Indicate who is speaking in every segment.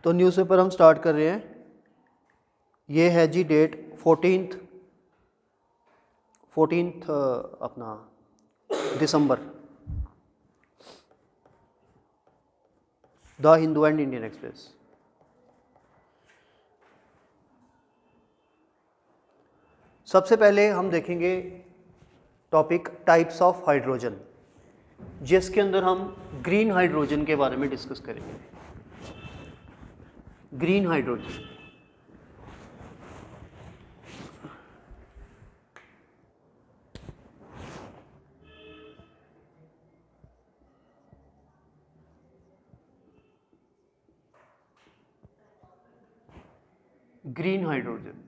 Speaker 1: तो न्यूज़पेपर हम स्टार्ट कर रहे हैं। ये है जी डेट 14 अपना दिसंबर। The Hindu and Indian Express. सबसे पहले हम देखेंगे टॉपिक टाइप्स ऑफ हाइड्रोजन, जिसके अंदर हम ग्रीन हाइड्रोजन के बारे में डिस्कस करेंगे। Green hydrogen, green hydrogen.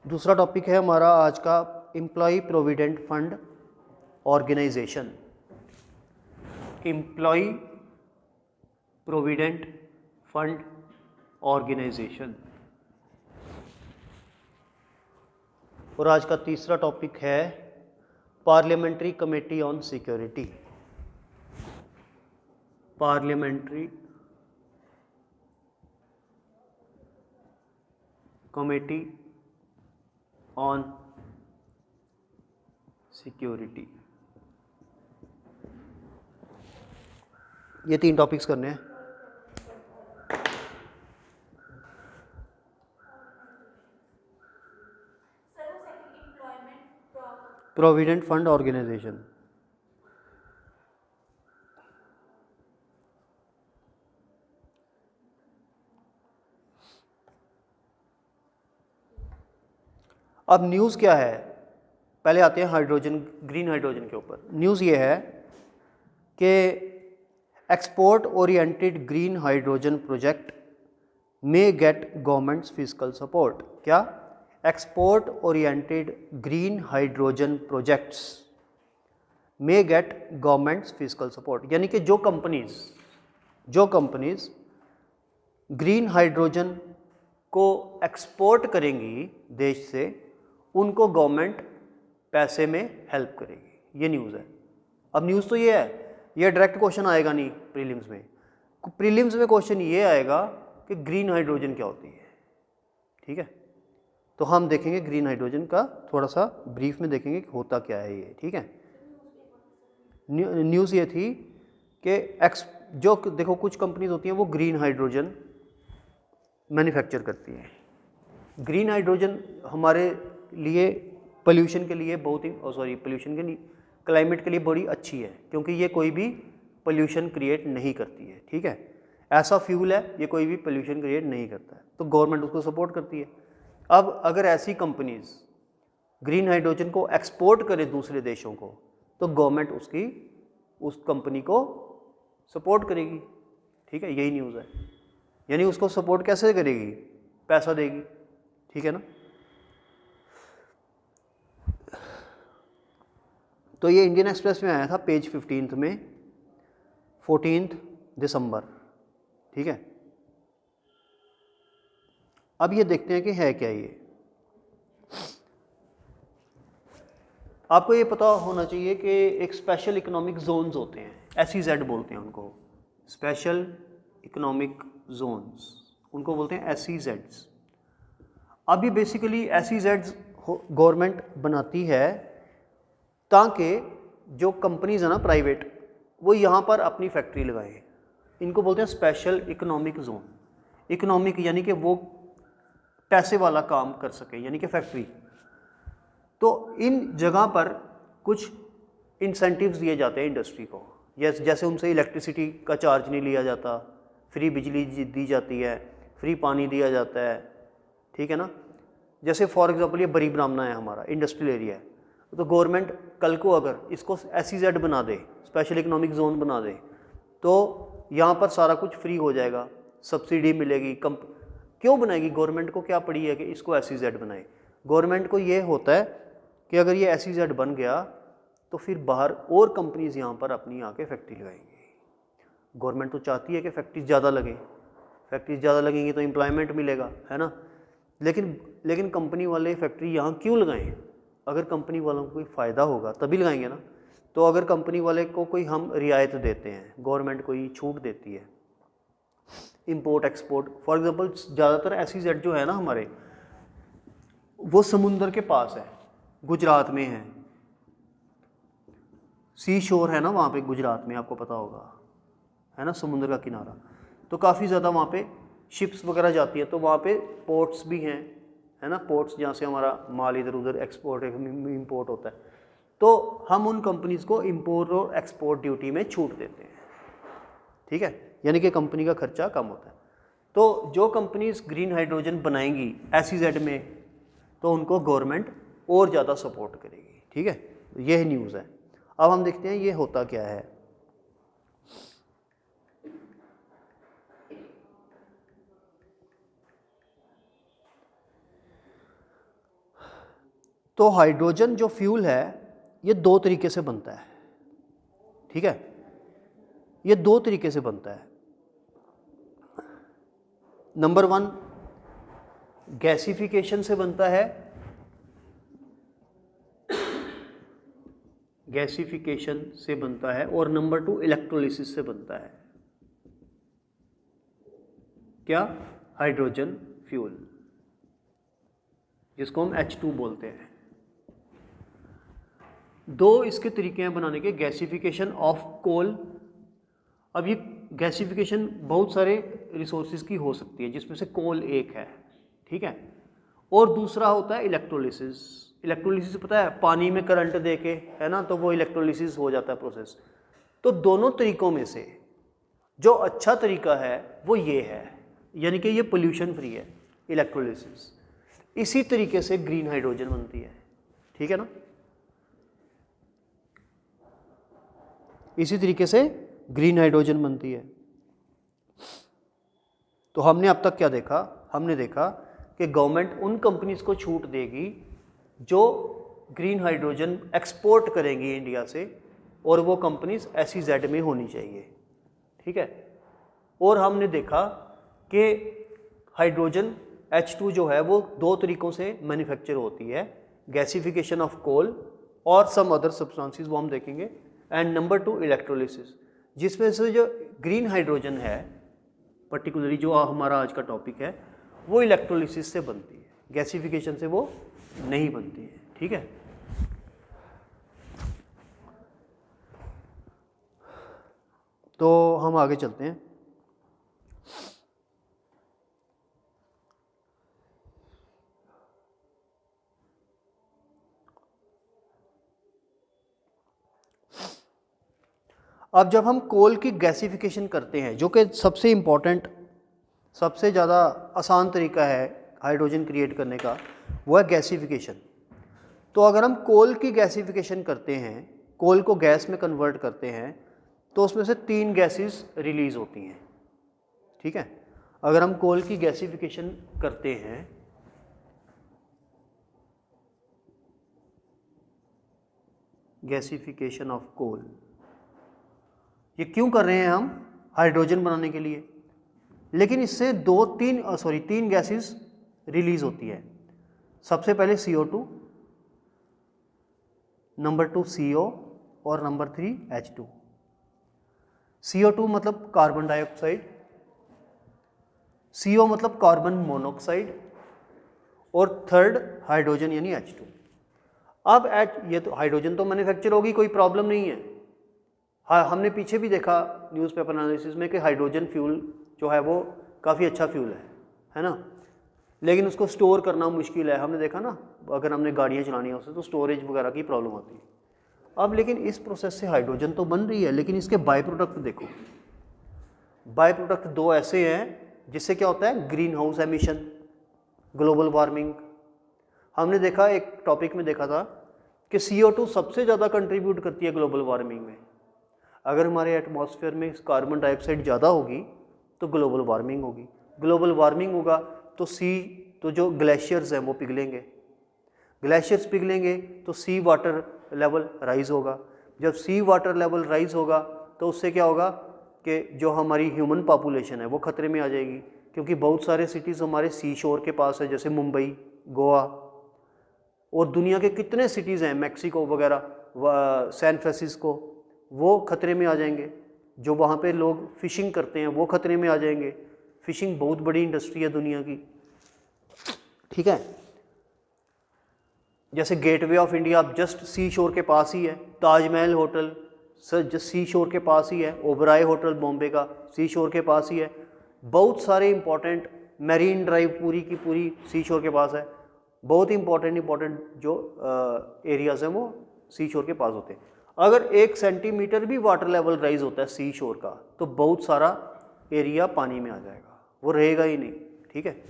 Speaker 1: दूसरा टॉपिक है हमारा आज का employee provident fund organisation. Employee provident fund organisation. और आज का तीसरा टॉपिक है parliamentary committee on security. Parliamentary committee on security. ये 3 टॉपिक्स करने हैं। Provident fund organisation. अब न्यूज़ क्या है, पहले आते हैं हाइड्रोजन, ग्रीन हाइड्रोजन के ऊपर। न्यूज़ ये है कि export oriented green hydrogen project में गेट गवर्नमेंट्स फिजिकल सपोर्ट। क्या? Export oriented green hydrogen projects में गेट गवर्नमेंट्स फिजिकल सपोर्ट, यानी कि जो कंपनीज ग्रीन हाइड्रोजन को एक्सपोर्ट करेंगी देश से, उनको गवर्नमेंट पैसे में हेल्प करेगी। ये न्यूज़ है। अब न्यूज़ तो ये है, ये डायरेक्ट क्वेश्चन आएगा नहीं प्रीलिम्स में। प्रीलिम्स में क्वेश्चन ये आएगा कि ग्रीन हाइड्रोजन क्या होती है। ठीक है, तो हम देखेंगे ग्रीन हाइड्रोजन का थोड़ा सा ब्रीफ में देखेंगे कि होता क्या है ये। ठीक है, न्यूज़ ये थी कि जो देखो कुछ कंपनीज होती हैं वो ग्रीन हाइड्रोजन मैन्युफैक्चर करती हैं। ग्रीन हाइड्रोजन हमारे लिए पोल्यूशन के लिए बहुत ही पोल्यूशन के लिए, क्लाइमेट के लिए बड़ी अच्छी है, क्योंकि ये कोई भी पोल्यूशन क्रिएट नहीं करती है। ठीक है, ऐसा फ्यूल है, ये कोई भी पोल्यूशन क्रिएट नहीं करता है, तो गवर्नमेंट उसको सपोर्ट करती है। अब अगर ऐसी कंपनीज ग्रीन हाइड्रोजन को एक्सपोर्ट करे दूसरे देशों को, तो गवर्नमेंट उस कंपनी को सपोर्ट करेगी। ठीक है, यही न्यूज़ है। यानी उसको सपोर्ट कैसे करेगी? पैसा देगी। ठीक है ना। तो ये इंडियन एक्सप्रेस में आया था पेज 15 में, 14 दिसंबर। ठीक है, अब ये देखते हैं कि है क्या ये। आपको ये पता होना चाहिए कि एक स्पेशल इकोनॉमिक जोन्स होते हैं, SEZ बोलते हैं उनको, स्पेशल इकोनॉमिक जोन्स, उनको बोलते हैं SEZs। अब ये बेसिकली SEZs गवर्नमेंट बनाती है ताकि जो कंपनीज है ना प्राइवेट, वो यहाँ पर अपनी फैक्ट्री लगाएं। इनको बोलते हैं स्पेशल इकोनॉमिक जोन। इकोनॉमिक यानी कि वो पैसे वाला काम कर सके, यानी कि फैक्ट्री। तो इन जगह पर कुछ इंसेंटिव्स दिए जाते हैं इंडस्ट्री को। जैसे उनसे इलेक्ट्रिसिटी का चार्ज नहीं लिया जाता, फ्री बिजली दी जाती है, फ्री पानी दिया जाता है। ठीक है ना। जैसे फॉर एग्जांपल ये बड़ी ब्राह्मणा है हमारा इंडस्ट्रियल एरिया है, तो गवर्नमेंट कल को अगर इसको SEZ बना दे, स्पेशल इकोनॉमिक जोन बना दे, तो यहाँ पर सारा कुछ फ्री हो जाएगा, सब्सिडी मिलेगी। क्यों बनाएगी गवर्नमेंट को? क्या पड़ी है कि इसको SEZ बनाए? गवर्नमेंट को ये होता है कि अगर ये SEZ बन गया तो फिर बाहर और कंपनीज यहाँ पर अपनी आके फैक्ट्री लगाएंगी। गवर्नमेंट तो चाहती है कि फैक्ट्रीज ज़्यादा लगे, फैक्ट्रीज ज़्यादा लगेंगी तो एम्प्लॉयमेंट मिलेगा, है ना। लेकिन कंपनी वाले फैक्ट्री यहाँ क्यों लगाएं? अगर कंपनी वालों को कोई फ़ायदा होगा तभी लगाएंगे ना। तो अगर कंपनी वाले को कोई हम रियायत देते हैं, गवर्नमेंट कोई छूट देती है, इंपोर्ट एक्सपोर्ट, फॉर एग्जांपल ज़्यादातर SEZ जो है ना हमारे, वो समुंदर के पास है, गुजरात में है, सी शोर है ना वहाँ पे गुजरात में, आपको पता होगा, है ना, समुद्र का किनारा। तो काफ़ी ज़्यादा वहाँ पे शिप्स वगैरह जाती है, तो वहाँ पे पोर्ट्स भी हैं, है ना, पोर्ट्स जहाँ से हमारा माल इधर उधर एक्सपोर्ट इंपोर्ट होता है। तो हम उन कंपनीज़ को इंपोर्ट और एक्सपोर्ट ड्यूटी में छूट देते हैं, ठीक है, यानी कि कंपनी का खर्चा कम होता है। तो जो कंपनीज ग्रीन हाइड्रोजन बनाएंगी SEZ में, तो उनको गवर्नमेंट और ज़्यादा सपोर्ट करेगी, ठीक है, यह न्यूज़ है। अब हम देखते हैं ये होता क्या है। तो हाइड्रोजन जो फ्यूल है ये दो तरीके से बनता है, ठीक है, ये दो तरीके से बनता है। नंबर 1 गैसिफिकेशन से बनता है, गैसिफिकेशन से बनता है, और नंबर 2 इलेक्ट्रोलिसिस से बनता है। क्या? हाइड्रोजन फ्यूल, जिसको हम H2 बोलते हैं। दो इसके तरीके हैं बनाने के, गैसिफिकेशन ऑफ कोल। अब ये गैसिफिकेशन बहुत सारे रिसोर्सेज की हो सकती है, जिसमें से कोल एक है, ठीक है, और दूसरा होता है इलेक्ट्रोलिसिस। इलेक्ट्रोलिसिस पता है, पानी में करंट देके, है ना, तो वो इलेक्ट्रोलिसिस हो जाता है प्रोसेस। तो दोनों तरीकों में से जो अच्छा तरीका है वो ये है, यानी कि ये पोल्यूशन फ्री है, इलेक्ट्रोलिसिस। इसी तरीके से ग्रीन हाइड्रोजन बनती है, ठीक है ना, इसी तरीके से ग्रीन हाइड्रोजन बनती है। तो हमने अब तक क्या देखा? हमने देखा कि गवर्नमेंट उन कंपनीज को छूट देगी जो ग्रीन हाइड्रोजन एक्सपोर्ट करेंगी इंडिया से, और वो कंपनीज SEZ में होनी चाहिए, ठीक है। और हमने देखा कि हाइड्रोजन H2 जो है वो दो तरीकों से मैन्युफैक्चर होती है, गैसिफिकेशन ऑफ कोल और सम अदर सब्सटेंसेस, वो हम देखेंगे। एंड नंबर 2 इलेक्ट्रोलिसिस, जिसमें से जो ग्रीन हाइड्रोजन है पर्टिकुलरली जो हमारा आज का टॉपिक है, वो इलेक्ट्रोलिसिस से बनती है, गैसिफिकेशन से वो नहीं बनती है, ठीक है। तो हम आगे चलते हैं। अब जब हम कोल की गैसिफिकेशन करते हैं, जो कि सबसे इम्पॉर्टेंट, सबसे ज़्यादा आसान तरीका है हाइड्रोजन क्रिएट करने का, वो है गैसिफिकेशन। तो अगर हम कोल की गैसिफिकेशन करते हैं, कोल को गैस में कन्वर्ट करते हैं, तो उसमें से 3 गैसेस रिलीज़ होती हैं, ठीक है। अगर हम कोल की गैसिफिकेशन करते हैं, गैसिफिकेशन ऑफ कोल, ये क्यों कर रहे हैं हम? हाइड्रोजन बनाने के लिए। लेकिन इससे तीन गैसेस रिलीज होती है। सबसे पहले CO2, नंबर 2 CO और नंबर 3 H2। CO2 मतलब कार्बन डाइऑक्साइड, CO मतलब कार्बन मोनोऑक्साइड, और थर्ड हाइड्रोजन यानी H2। अब ये तो हाइड्रोजन तो मैन्युफैक्चर होगी, कोई प्रॉब्लम नहीं है। हाँ, हमने पीछे भी देखा न्यूज़पेपर एनालिसिस में कि हाइड्रोजन फ्यूल जो है वो काफ़ी अच्छा फ्यूल है ना, लेकिन उसको स्टोर करना मुश्किल है। हमने देखा ना, अगर हमने गाड़ियाँ चलानी है उससे, तो स्टोरेज वगैरह की प्रॉब्लम होती है। अब लेकिन इस प्रोसेस से हाइड्रोजन तो बन रही है, लेकिन इसके बाई प्रोडक्ट देखो। बाई प्रोडक्ट दो ऐसे हैं जिससे क्या होता है, green house emission, global warming. हमने देखा, एक टॉपिक में देखा था कि CO2 सबसे ज़्यादा कंट्रीब्यूट करती है ग्लोबल वार्मिंग में। अगर हमारे एटमॉस्फेयर में कार्बन डाइऑक्साइड ज़्यादा होगी तो ग्लोबल वार्मिंग होगी, ग्लोबल वार्मिंग होगा तो जो ग्लेशियर्स हैं वो पिघलेंगे, ग्लेशियर्स पिघलेंगे तो सी वाटर लेवल राइज होगा। जब सी वाटर लेवल राइज होगा तो उससे क्या होगा कि जो हमारी ह्यूमन पॉपुलेशन है वो खतरे में आ जाएगी, क्योंकि बहुत सारे सिटीज़ हमारे सी शोर के पास है, जैसे मुंबई, गोवा, और दुनिया के कितने सिटीज़ हैं, मैक्सिको वगैरह, सैन फ्रांसिस्को, वो खतरे में आ जाएंगे। जो वहाँ पे लोग फ़िशिंग करते हैं वो खतरे में आ जाएंगे। फ़िशिंग बहुत बड़ी इंडस्ट्री है दुनिया की, ठीक है। जैसे gateway of India just see शोर के पास ही है, Taj Mahal hotel sir just see शोर के पास ही है, ओबराय होटल बॉम्बे का सी शोर के पास ही है, बहुत सारे इंपॉर्टेंट, मैरीन ड्राइव पूरी की पूरी सी शोर के पास है। बहुत इंपॉर्टेंट जो एरियाज़ हैं वो सी शोर के पास होते हैं। अगर 1 सेंटीमीटर भी वाटर लेवल राइज होता है सी शोर का तो बहुत सारा एरिया पानी में आ जाएगा, वो रहेगा ही नहीं, ठीक है।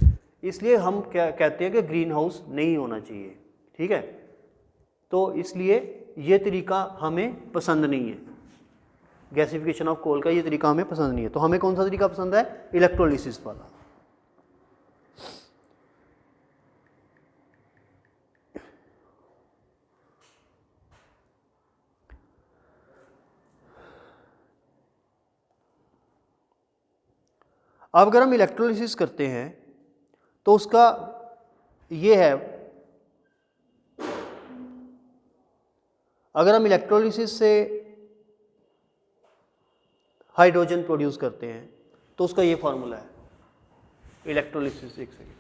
Speaker 1: इसलिए हम क्या कहते हैं कि ग्रीन हाउस नहीं होना चाहिए, ठीक है। तो इसलिए ये तरीका हमें पसंद नहीं है, गैसिफिकेशन ऑफ कोल का ये तरीका हमें पसंद नहीं है। तो हमें कौन सा तरीका पसंद है? इलेक्ट्रोलिसिस वाला। अब अगर हम इलेक्ट्रोलिसिस करते हैं तो उसका ये है, अगर हम इलेक्ट्रोलिसिस से हाइड्रोजन प्रोड्यूस करते हैं तो उसका ये फार्मूला है, इलेक्ट्रोलिसिस, एक सेकेंड,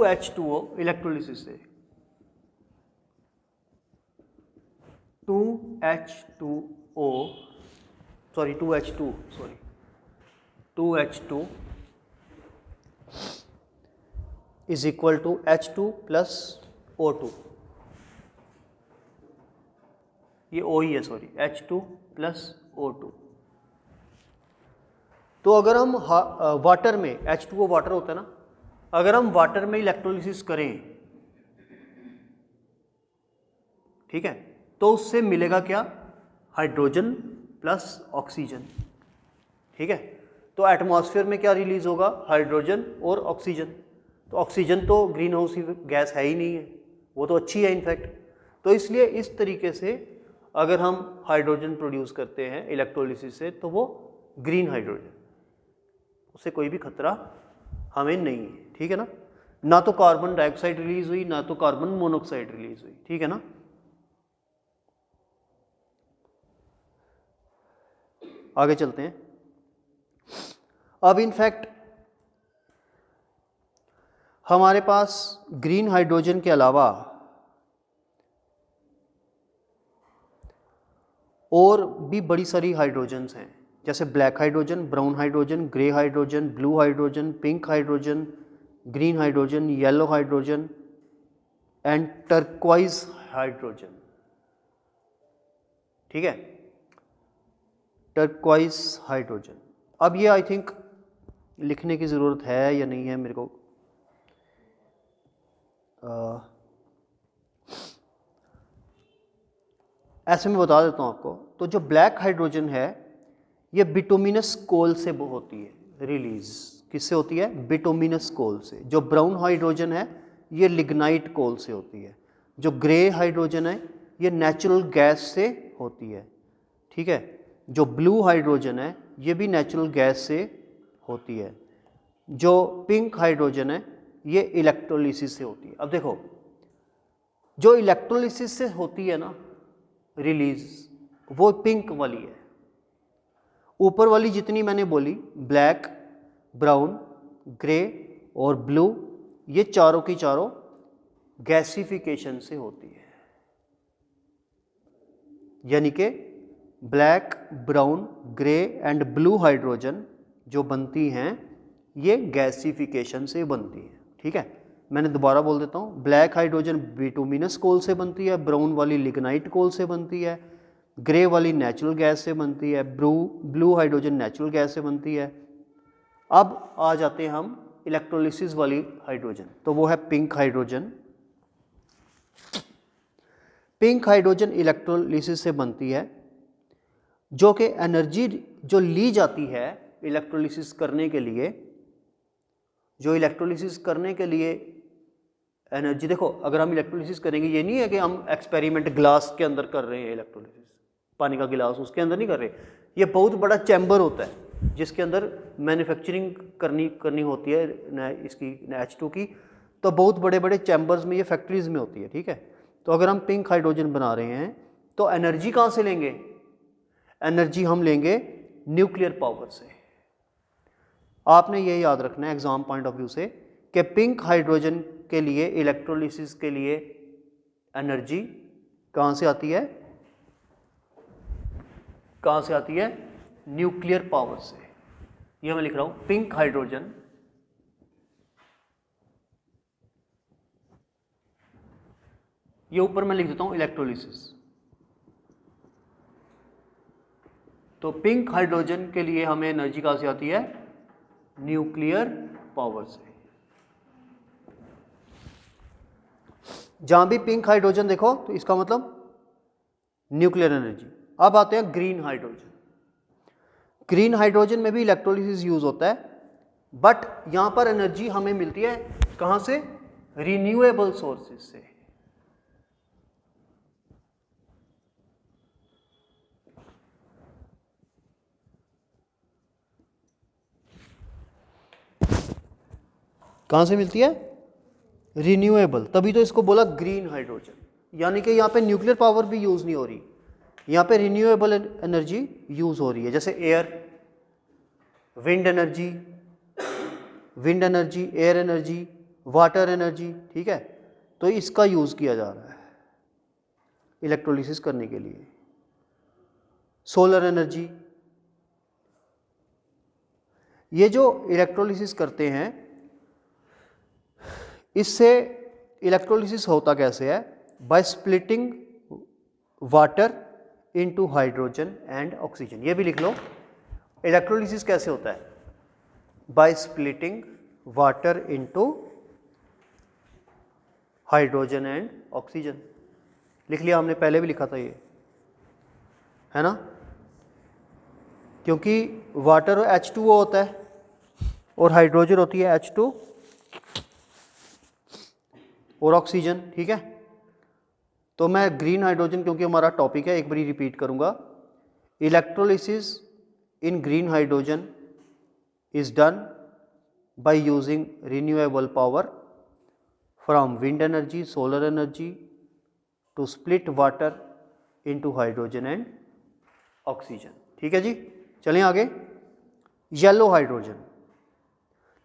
Speaker 1: H2O इलेक्ट्रोलिसिस से 2H2 is equal to H2 plus O2, ये O ही है, सॉरी, H2 प्लस O2। तो अगर हम वाटर में, H2O वाटर होता है ना, अगर हम वाटर में इलेक्ट्रोलिसिस करें, ठीक है, तो उससे मिलेगा क्या? हाइड्रोजन प्लस ऑक्सीजन, ठीक है। तो एटमॉस्फेयर में क्या रिलीज होगा? हाइड्रोजन और ऑक्सीजन। तो ऑक्सीजन तो ग्रीन हाउस गैस है ही नहीं है, वो तो अच्छी है इनफैक्ट। तो इसलिए इस तरीके से अगर हम हाइड्रोजन प्रोड्यूस करते हैं इलेक्ट्रोलिसिस से तो वो ग्रीन हाइड्रोजन, उससे कोई भी खतरा हमें नहीं है, ठीक है ना। ना तो कार्बन डाइऑक्साइड रिलीज हुई, ना तो कार्बन मोनोऑक्साइड रिलीज हुई, ठीक है ना। आगे चलते हैं। अब इनफैक्ट हमारे पास ग्रीन हाइड्रोजन के अलावा और भी बड़ी सारी हाइड्रोजन्स हैं, जैसे black hydrogen, brown hydrogen, grey hydrogen, blue hydrogen, pink hydrogen, green hydrogen, yellow hydrogen and turquoise hydrogen, ठीक है, टर्क्वाइज हाइड्रोजन। अब ये आई थिंक लिखने की ज़रूरत है या नहीं है मेरे को, ऐसे में बता देता हूँ आपको। तो जो ब्लैक हाइड्रोजन है ये बिटुमिनस कोल से होती है रिलीज, किससे होती है? बिटुमिनस कोल से। जो ब्राउन हाइड्रोजन है ये लिग्नाइट कोल से होती है। जो ग्रे हाइड्रोजन है ये नेचुरल गैस से होती है, ठीक है। जो ब्लू हाइड्रोजन है ये भी नेचुरल गैस से होती है। जो पिंक हाइड्रोजन है ये इलेक्ट्रोलिसिस से होती है। अब देखो, जो इलेक्ट्रोलिसिस से होती है ना रिलीज, वो पिंक वाली है। ऊपर वाली जितनी मैंने बोली, ब्लैक, ब्राउन, ग्रे और ब्लू, ये चारों की चारों गैसिफिकेशन से होती है। यानी कि black, brown, grey and blue hydrogen जो बनती हैं ये गैसिफिकेशन से बनती है, ठीक है। मैंने दोबारा बोल देता हूँ, ब्लैक हाइड्रोजन बिटुमिनस कोल से बनती है, ब्राउन वाली लिग्नाइट कोल से बनती है, ग्रे वाली नेचुरल गैस से बनती है, ब्लू हाइड्रोजन नेचुरल गैस से बनती है। अब आ जाते हैं हम इलेक्ट्रोलिसिस वाली हाइड्रोजन, तो वो है pink hydrogen. Pink hydrogen electrolysis से बनती है, जो कि एनर्जी जो ली जाती है इलेक्ट्रोलिसिस करने के लिए, जो इलेक्ट्रोलिसिस करने के लिए एनर्जी, देखो अगर हम इलेक्ट्रोलिसिस करेंगे, ये नहीं है कि हम एक्सपेरिमेंट ग्लास के अंदर कर रहे हैं इलेक्ट्रोलिसिस, पानी का गिलास उसके अंदर नहीं कर रहे। ये बहुत बड़ा चैम्बर होता है जिसके अंदर मैन्युफैक्चरिंग करनी होती है इसकी H2 की, तो बहुत बड़े बड़े चैम्बर्स में ये फैक्ट्रीज में होती है, ठीक है। तो अगर हम पिंक हाइड्रोजन बना रहे हैं तो एनर्जी कहाँ से लेंगे? एनर्जी हम लेंगे न्यूक्लियर पावर से। आपने ये याद रखना है एग्जाम पॉइंट ऑफ व्यू से कि पिंक हाइड्रोजन के लिए इलेक्ट्रोलिसिस के लिए एनर्जी कहाँ से आती है? कहाँ से आती है? न्यूक्लियर पावर से। ये मैं लिख रहा हूं पिंक हाइड्रोजन ये ऊपर मैं लिख देता हूं इलेक्ट्रोलिसिस। तो पिंक हाइड्रोजन के लिए हमें एनर्जी कहाँ से आती है? न्यूक्लियर पावर से। जहां भी पिंक हाइड्रोजन देखो तो इसका मतलब न्यूक्लियर एनर्जी। अब आते हैं ग्रीन हाइड्रोजन। ग्रीन हाइड्रोजन में भी इलेक्ट्रोलिसिस यूज होता है, बट यहां पर एनर्जी हमें मिलती है कहां से? रिन्यूएबल सोर्सेज से। कहां से मिलती है? रिन्यूएबल, तभी तो इसको बोला ग्रीन हाइड्रोजन। यानी कि यहाँ पे न्यूक्लियर पावर भी यूज नहीं हो रही, यहाँ पे रिन्यूएबल एनर्जी यूज हो रही है, जैसे air, wind energy, air energy, water energy, ठीक है। तो इसका यूज किया जा रहा है इलेक्ट्रोलिसिस करने के लिए। सोलर एनर्जी, ये जो इलेक्ट्रोलिसिस करते हैं इससे इलेक्ट्रोलिसिस होता कैसे है? By splitting water into hydrogen and oxygen. ये भी लिख लो, इलेक्ट्रोलिसिस कैसे होता है? By splitting water into hydrogen and oxygen. लिख लिया हमने, पहले भी लिखा था ये, है ना, क्योंकि वाटर H2O होता है और हाइड्रोजन होती है H2 और ऑक्सीजन, ठीक है। तो मैं ग्रीन हाइड्रोजन, क्योंकि हमारा टॉपिक है, एक बारी रिपीट करूंगा। Electrolysis in green hydrogen is done by using renewable power from wind energy, solar energy to split water into hydrogen and oxygen, ठीक है जी। चलें आगे। येलो हाइड्रोजन,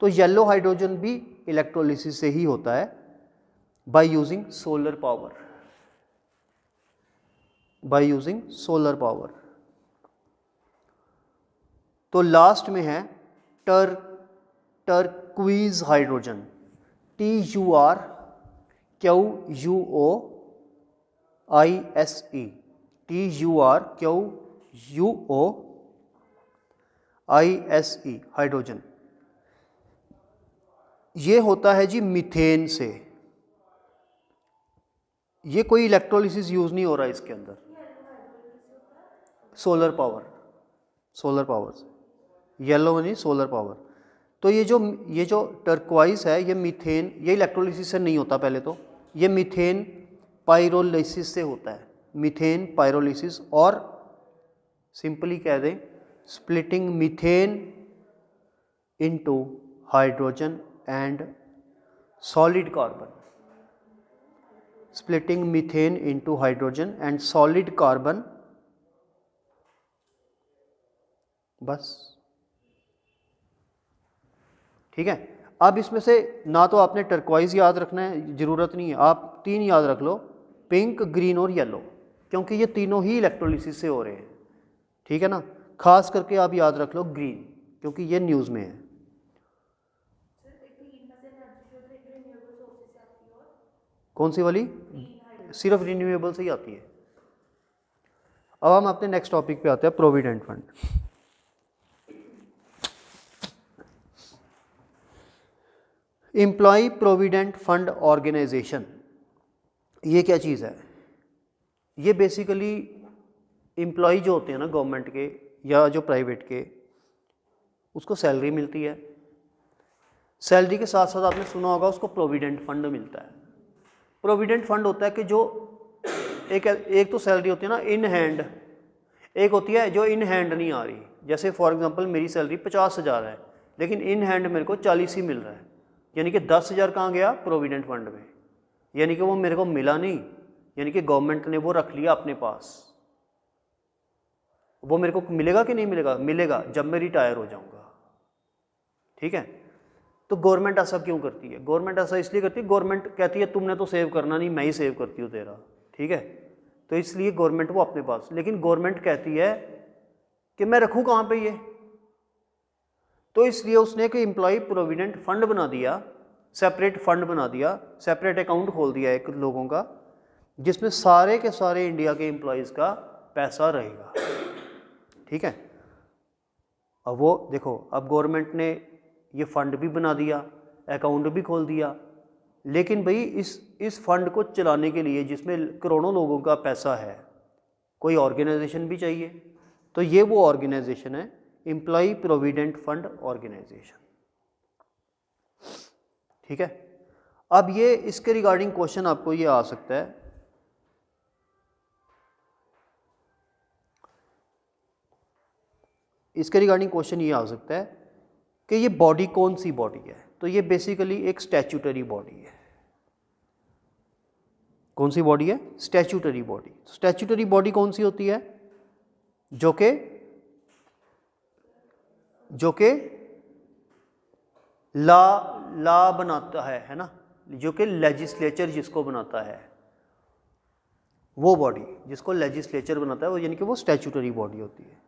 Speaker 1: तो येलो हाइड्रोजन भी इलेक्ट्रोलिसिस से ही होता है by using solar power, by using solar power. तो लास्ट में है turquoise hydrogen, TURQUOISE, TURQUOISE hydrogen. ये होता है जी मीथेन से। ये कोई इलेक्ट्रोलिसिस यूज नहीं हो रहा है इसके अंदर, सोलर पावर से, येलो में नहीं, सोलर पावर। तो ये जो टर्क्वाइज है, ये मीथेन, ये इलेक्ट्रोलिसिस से नहीं होता। पहले तो ये मीथेन पायरोलिसिस से होता है, मीथेन पायरोलिसिस, और सिंपली कह दें splitting methane into hydrogen and solid carbon, splitting methane into hydrogen and solid carbon, बस, ठीक है। अब इसमें से ना तो आपने टर्क्वाइज याद रखना है, जरूरत नहीं है, आप तीन याद रख लो, पिंक, ग्रीन और येलो, क्योंकि ये तीनों ही इलेक्ट्रोलिसिस से हो रहे हैं, ठीक है ना। खास करके आप याद रख लो ग्रीन, क्योंकि ये न्यूज़ में है। कौन सी वाली? सिर्फ रिन्यूएबल से ही आती है। अब हम अपने नेक्स्ट टॉपिक पे आते हैं, provident fund. Employee provident fund organisation, ये क्या चीज़ है? ये बेसिकली एम्प्लॉय जो होते हैं ना गवर्नमेंट के या जो प्राइवेट के, उसको सैलरी मिलती है। सैलरी के साथ साथ आपने सुना होगा उसको प्रोविडेंट फंड मिलता है। प्रोविडेंट फंड होता है कि जो एक तो सैलरी होती है ना इन हैंड, एक होती है जो इन हैंड नहीं आ रही। जैसे फॉर एग्जांपल मेरी सैलरी 50,000 है, लेकिन इन हैंड मेरे को 40 ही मिल रहा है, यानी कि 10,000 कहाँ गया? प्रोविडेंट फंड में, यानी कि वो मेरे को मिला नहीं, यानी कि गवर्नमेंट ने वो रख लिया अपने पास। वो मेरे को मिलेगा कि नहीं मिलेगा? मिलेगा जब मैं रिटायर हो जाऊंगा। ठीक है, तो गवर्नमेंट ऐसा क्यों करती है? गवर्नमेंट ऐसा इसलिए करती है, गवर्नमेंट कहती है तुमने तो सेव करना नहीं, मैं ही सेव करती हूँ तेरा। ठीक है, तो इसलिए गवर्नमेंट वो अपने पास, लेकिन गवर्नमेंट कहती है कि मैं रखूँ कहाँ पे ये, तो इसलिए उसने एक एम्प्लॉय प्रोविडेंट फंड बना दिया, सेपरेट फंड बना दिया, सेपरेट अकाउंट खोल दिया एक लोगों का, जिसमें सारे के सारे इंडिया के एम्प्लॉयज़ का पैसा रहेगा। ठीक है, अब वो देखो, अब गवर्नमेंट ने ये फंड भी बना दिया, अकाउंट भी खोल दिया, लेकिन भाई इस फंड को चलाने के लिए जिसमें करोड़ों लोगों का पैसा है, कोई ऑर्गेनाइजेशन भी चाहिए। तो ये वो ऑर्गेनाइजेशन है एम्प्लॉय प्रोविडेंट फंड ऑर्गेनाइजेशन। ठीक है, अब ये इसके रिगार्डिंग क्वेश्चन आपको ये आ सकता है, इसके रिगार्डिंग क्वेश्चन ये आ सकता है कि ये बॉडी कौन सी बॉडी है? तो ये बेसिकली एक स्टैट्यूटरी बॉडी है। कौन सी बॉडी है? Statutory body. स्टैट्यूटरी बॉडी कौन सी होती है? जो के ला बनाता है ना, जो कि लेजिस्लेचर जिसको बनाता है, वो बॉडी जिसको लेजिस्लेचर बनाता है, वो यानी कि वो स्टैट्यूटरी बॉडी होती है।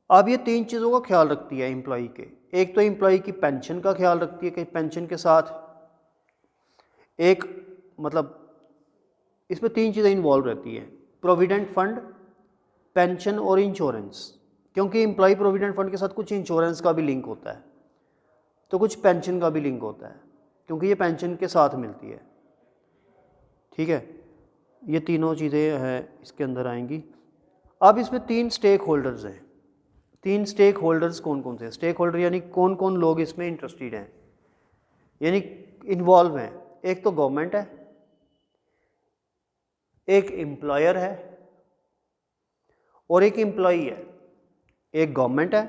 Speaker 1: अब ये तीन चीज़ों का ख्याल रखती है एम्प्लॉय के। एक तो एम्प्लॉय की पेंशन का ख्याल रखती है कि पेंशन के साथ एक मतलब इसमें तीन चीज़ें इन्वॉल्व रहती है, प्रोविडेंट फंड, पेंशन और इंश्योरेंस। क्योंकि एम्प्लॉय प्रोविडेंट फंड के साथ कुछ इंश्योरेंस का भी लिंक होता है, तो कुछ पेंशन का भी लिंक होता है, क्योंकि ये पेंशन के साथ मिलती है। ठीक है, ये तीनों चीज़ें हैं इसके अंदर आएंगी। अब इसमें तीन स्टेक होल्डर्स हैं। तीन स्टेक होल्डर्स कौन कौन से हैं? स्टेक होल्डर यानी कौन कौन लोग इसमें इंटरेस्टेड हैं, यानी इन्वॉल्व हैं। एक तो गवर्नमेंट है, एक एम्प्लॉयर है और एक एम्प्लॉई है। एक गवर्नमेंट है,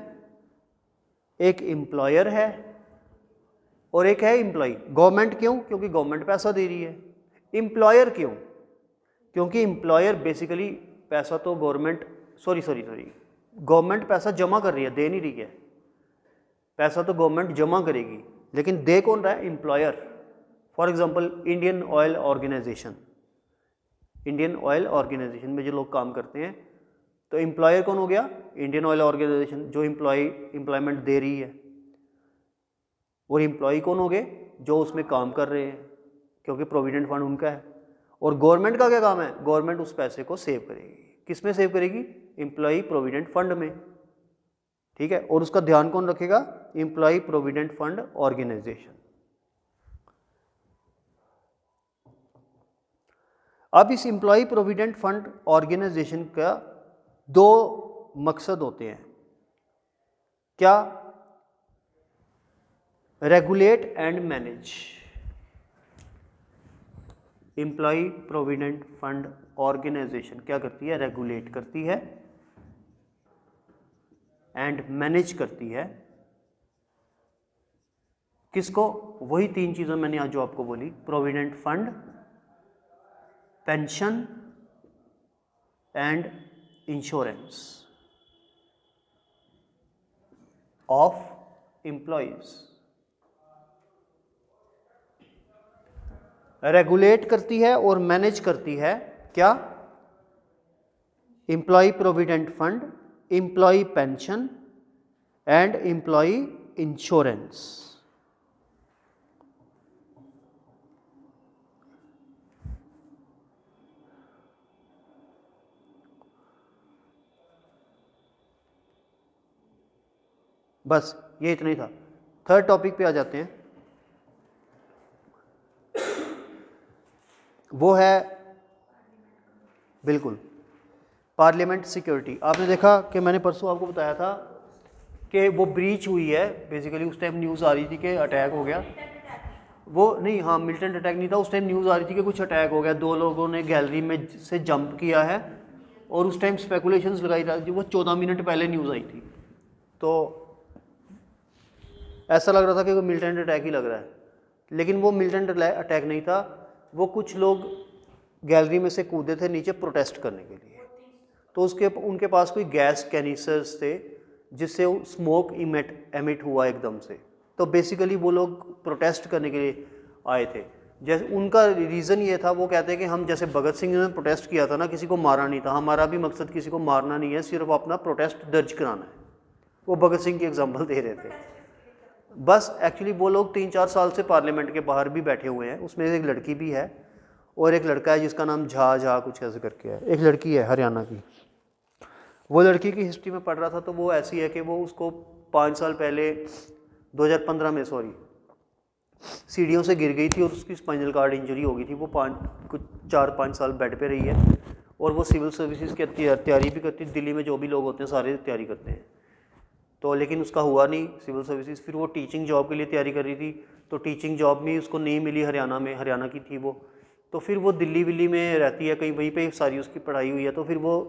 Speaker 1: एक एम्प्लॉयर है और एक है एम्प्लॉई। गवर्नमेंट क्यों? क्योंकि गवर्नमेंट पैसा दे रही है। एम्प्लॉयर क्यों? क्योंकि एम्प्लॉयर बेसिकली पैसा तो गवर्नमेंट गवर्नमेंट पैसा जमा कर रही है, दे नहीं रही है। पैसा तो गवर्नमेंट जमा करेगी, लेकिन दे कौन रहा है? Employer. For example Indian Oil organisation, Indian Oil organisation में जो लोग काम करते हैं, तो एम्प्लॉयर कौन हो गया? इंडियन ऑयल ऑर्गेनाइजेशन, जो एम्प्लॉयमेंट दे रही है। और एम्प्लॉय कौन हो गए? जो उसमें काम कर रहे हैं, क्योंकि प्रोविडेंट फंड उनका है। और गवर्नमेंट का क्या काम है? गवर्नमेंट उस पैसे को सेव करेगी। किस में सेव करेगी? एम्प्लॉय प्रोविडेंट फंड में। ठीक है, और उसका ध्यान कौन रखेगा? Employee provident fund organisation. अब इस एम्प्लॉय प्रोविडेंट फंड ऑर्गेनाइजेशन का दो मकसद होते हैं। क्या? Regulate and manage. Employee provident fund organisation क्या करती है? रेगुलेट करती है एंड मैनेज करती है। किसको? वही तीन चीज़ें मैंने आज जो आपको बोली, provident fund, pension and insurance of employees. Regulate करती है और मैनेज करती है क्या? Employee provident fund, employee pension and employee insurance. बस ये इतना ही था। थर्ड टॉपिक पे आ जाते हैं। वो है बिल्कुल पार्लियामेंट सिक्योरिटी। आपने देखा कि मैंने परसों आपको बताया था कि वो ब्रीच हुई है बेसिकली, उस टाइम न्यूज़ आ रही थी कि अटैक हो गया। वो नहीं, हाँ मिलिटेंट अटैक नहीं था, उस टाइम न्यूज़ आ रही थी कि कुछ अटैक हो गया, 2 लोगों ने गैलरी में से जंप किया है, और उस टाइम स्पेकुलेशंस लगाई जा रही थी। वो 14 मिनट पहले न्यूज़ आई थी, तो ऐसा लग रहा था कि वो मिलिटेंट अटैक ही लग रहा है, लेकिन वो मिलिटेंट अटैक नहीं था। वो कुछ लोग गैलरी में से कूदे थे नीचे प्रोटेस्ट करने के लिए, तो उनके पास कोई गैस कैनिस्टर्स थे जिससे स्मोक एमिट हुआ एकदम से। तो बेसिकली वो लोग प्रोटेस्ट करने के लिए आए थे। जैसे उनका रीज़न ये था, वो कहते हैं कि हम जैसे भगत सिंह ने प्रोटेस्ट किया था ना, किसी को मारा नहीं था, हमारा भी मकसद किसी को मारना नहीं है, सिर्फ अपना प्रोटेस्ट दर्ज कराना है। वो भगत सिंह की एग्जाम्पल दे रहे थे। बस एक्चुअली वो लोग 3-4 साल से पार्लियामेंट के बाहर भी बैठे हुए हैं, उसमें एक लड़की भी है और एक लड़का है जिसका नाम झा कुछ ऐसे करके है, एक लड़की है हरियाणा की। वो लड़की की हिस्ट्री में पढ़ रहा था, तो वो ऐसी है कि वो उसको 5 साल पहले 2015 में सीढ़ियों से गिर गई थी और उसकी स्पाइनल कार्ड इंजरी हो गई थी। वो कुछ 4-5 साल बेड पे रही है, और वो सिविल सर्विसेज की तैयारी भी करती है। दिल्ली में जो भी लोग होते हैं सारे तैयारी करते हैं, तो लेकिन उसका हुआ नहीं सिविल सर्विसेज। फिर वो टीचिंग जॉब के लिए तैयारी कर रही थी, तो टीचिंग जॉब भी उसको नहीं मिली हरियाणा में, हरियाणा की थी वो। तो फिर वो दिल्ली में रहती है कहीं, वहीं पे सारी उसकी पढ़ाई हुई है। तो फिर वो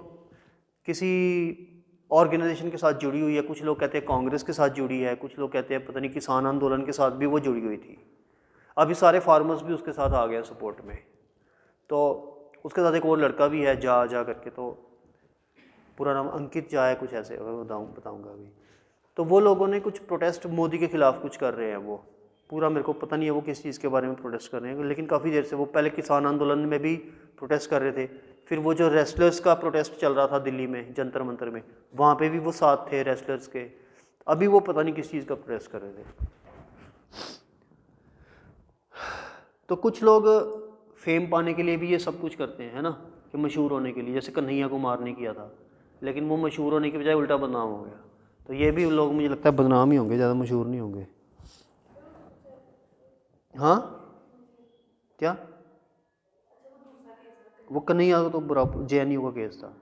Speaker 1: किसी ऑर्गेनाइजेशन के साथ जुड़ी हुई है, कुछ लोग कहते हैं कांग्रेस के साथ जुड़ी है, कुछ लोग कहते हैं पता नहीं किसान आंदोलन के साथ भी वो जुड़ी हुई थी। अभी सारे फार्मर्स भी उसके साथ आ गए हैं सपोर्ट में। तो उसके साथ एक और लड़का भी है जा करके, तो पूरा नाम अंकित झा है कुछ ऐसे, बताऊँगा अभी। तो वो लोगों ने कुछ प्रोटेस्ट मोदी के खिलाफ कुछ कर रहे हैं, वो पूरा मेरे को पता नहीं है वो किस चीज़ के बारे में प्रोटेस्ट कर रहे हैं, लेकिन काफ़ी देर से वो पहले किसान आंदोलन में भी प्रोटेस्ट कर रहे थे। फिर वो जो रेसलर्स का प्रोटेस्ट चल रहा था दिल्ली में जंतर मंतर में, वहाँ पे भी वो साथ थे रेसलर्स के। अभी वो पता नहीं किस चीज़ का प्रोटेस्ट कर रहे थे। तो कुछ लोग फेम पाने के लिए भी ये सब कुछ करते हैं, है ना, कि मशहूर होने के लिए, जैसे कन्हैया कुमार ने किया था, लेकिन वो मशहूर होने की बजाय उल्टा बदनाम हो गया। तो ये भी लोग मुझे लगता है बदनाम ही होंगे, ज़्यादा मशहूर नहीं होंगे। हाँ क्या, वो कन्हैया तो बुरा JNU का केस था।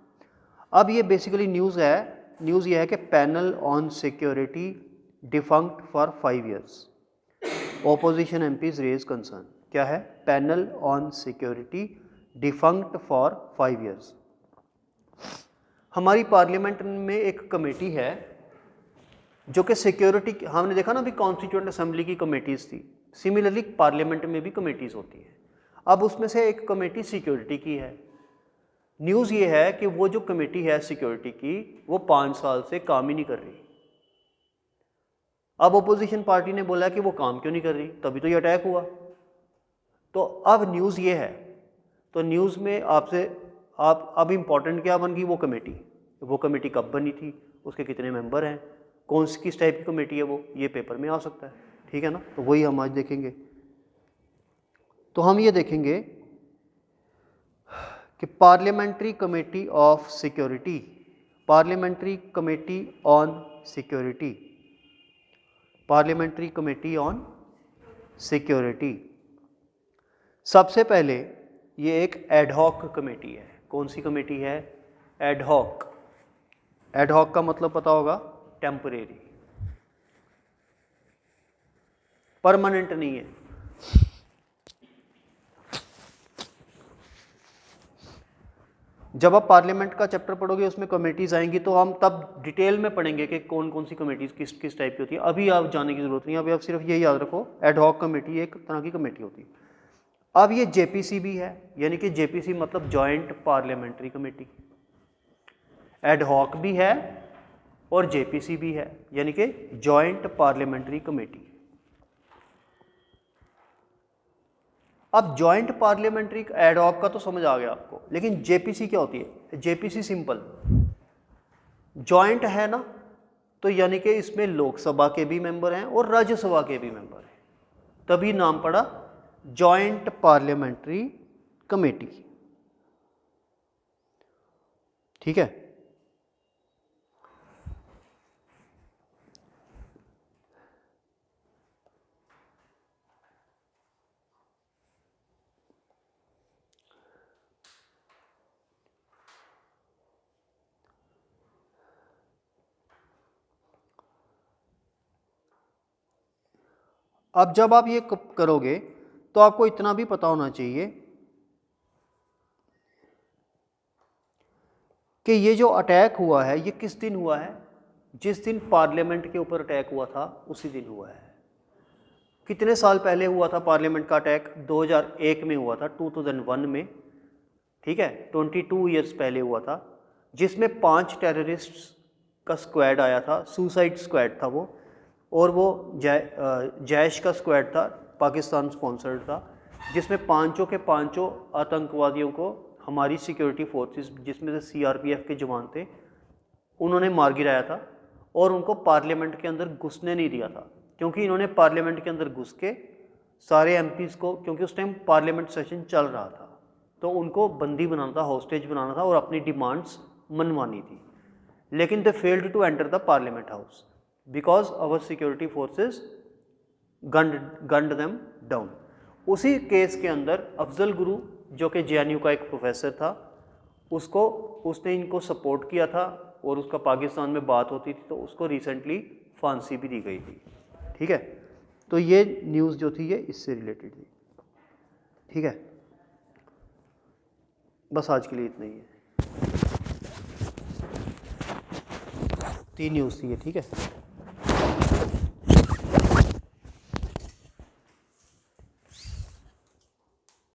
Speaker 1: अब ये बेसिकली न्यूज़ ये है कि panel on security defunct for 5 years, opposition MPs raise concern. क्या है, panel on security defunct for 5 years। हमारी पार्लियामेंट में एक कमेटी है जो कि सिक्योरिटी, हमने देखा ना अभी कॉन्स्टिट्यूएंट असेंबली की कमेटीज़ थी, सिमिलरली पार्लियामेंट में भी कमेटीज़ होती हैं। अब उसमें से एक कमेटी सिक्योरिटी की है। न्यूज़ ये है कि वो जो कमेटी है सिक्योरिटी की, वो 5 साल से काम ही नहीं कर रही। अब अपोजिशन पार्टी ने बोला कि वो काम क्यों नहीं कर रही, तभी तो ये अटैक हुआ। तो अब न्यूज़ ये है, तो न्यूज़ में आपसे आप अब इम्पॉर्टेंट क्या बन गई, वो कमेटी कब बनी थी, उसके कितने मेंबर हैं, कौन सी किस टाइप की कमेटी है वो, ये पेपर में आ सकता है, ठीक है ना। तो वही हम आज देखेंगे। तो हम ये देखेंगे कि parliamentary committee of security, parliamentary committee on security, parliamentary committee on security. सबसे पहले ये एक एडहॉक कमेटी है। कौन सी कमेटी है, एडहॉक। एडहॉक का मतलब पता होगा, टेम्परेरी, परमानेंट नहीं है। जब आप पार्लियामेंट का चैप्टर पढ़ोगे उसमें कमेटीज आएंगी, तो हम तब डिटेल में पढ़ेंगे कि कौन कौन सी कमेटीज किस किस टाइप की होती है। अभी आप जाने की जरूरत नहीं है, अभी आप सिर्फ ये याद रखो, एडहॉक कमेटी एक तरह की कमेटी होती है। अब ये JPC भी है, यानी कि JPC मतलब जॉइंट पार्लियामेंट्री कमेटी, एडहॉक भी है और JPC भी है, यानी कि जॉइंट पार्लियामेंट्री कमेटी। अब जॉइंट पार्लियामेंट्री एडहॉक का तो समझ आ गया आपको, लेकिन JPC क्या होती है। JPC सिंपल, जॉइंट है ना, तो यानी कि इसमें लोकसभा के भी मेंबर हैं और राज्यसभा के भी मेंबर हैं, तभी नाम पड़ा जॉइंट पार्लियामेंट्री कमेटी, ठीक है। अब जब आप ये करोगे तो आपको इतना भी पता होना चाहिए कि ये जो अटैक हुआ है ये किस दिन हुआ है, जिस दिन पार्लियामेंट के ऊपर अटैक हुआ था उसी दिन हुआ है। कितने साल पहले हुआ था पार्लियामेंट का अटैक? 2001 में हुआ था, 2001 में, ठीक है, 22 ईयर्स पहले हुआ था, जिसमें 5 टेररिस्ट्स का स्क्वाड आया था, सुसाइड स्क्वाड था वो, और वो जैश का स्क्वाड था, पाकिस्तान स्पॉन्सर्ड था, जिसमें पांचों के पांचों आतंकवादियों को हमारी सिक्योरिटी फोर्सेस, जिसमें से सीआरपीएफ के जवान थे, उन्होंने मार गिराया था और उनको पार्लियामेंट के अंदर घुसने नहीं दिया था, क्योंकि इन्होंने पार्लियामेंट के अंदर घुस के सारे एमपीज़ को, क्योंकि उस टाइम पार्लियामेंट सेशन चल रहा था, तो उनको बंदी बनाना था, हॉस्टेज बनाना था और अपनी डिमांड्स मनवानी थी। लेकिन they failed to enter the parliament house because our security forces gunned them down. उसी केस के अंदर अफजल गुरु, जो कि जेएनयू का एक प्रोफेसर था, उसने इनको सपोर्ट किया था और उसका पाकिस्तान में बात होती थी, तो उसको रिसेंटली फांसी भी दी गई थी। ठीक है, तो ये न्यूज़ जो थी ये इससे रिलेटेड थी। ठीक है, बस आज के लिए इतना ही है। 3 न्यूज़ थी ये, ठीक है।